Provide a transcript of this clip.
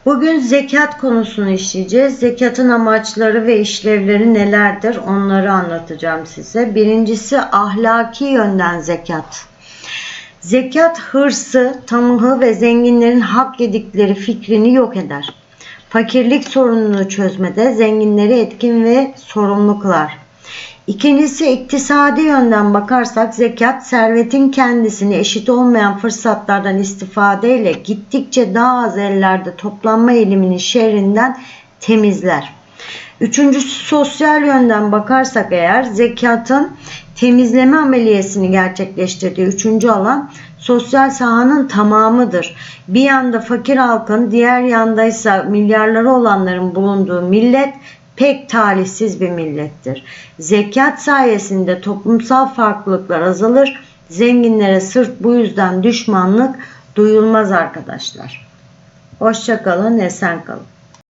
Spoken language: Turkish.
Bugün zekat konusunu işleyeceğiz. Zekatın amaçları ve işlevleri nelerdir? Onları anlatacağım size. Birincisi ahlaki yönden zekat. Zekat hırsı, tamahı ve zenginlerin hak yedikleri fikrini yok eder. Fakirlik sorununu çözmede zenginleri etkin ve sorumlu kılar. İkincisi iktisadi yönden bakarsak zekat servetin kendisini eşit olmayan fırsatlardan istifadeyle gittikçe daha az ellerde toplanma eğiliminin şerrinden temizler. Üçüncüsü sosyal yönden bakarsak eğer zekatın temizleme ameliyesini gerçekleştirdiği üçüncü alan sosyal sahanın tamamıdır. Bir yanda fakir halkın, diğer yandaysa milyarları olanların bulunduğu millet pek talihsiz bir millettir. Zekat sayesinde toplumsal farklılıklar azalır. Zenginlere sırf bu yüzden düşmanlık duyulmaz arkadaşlar. Hoşça kalın, esen kalın.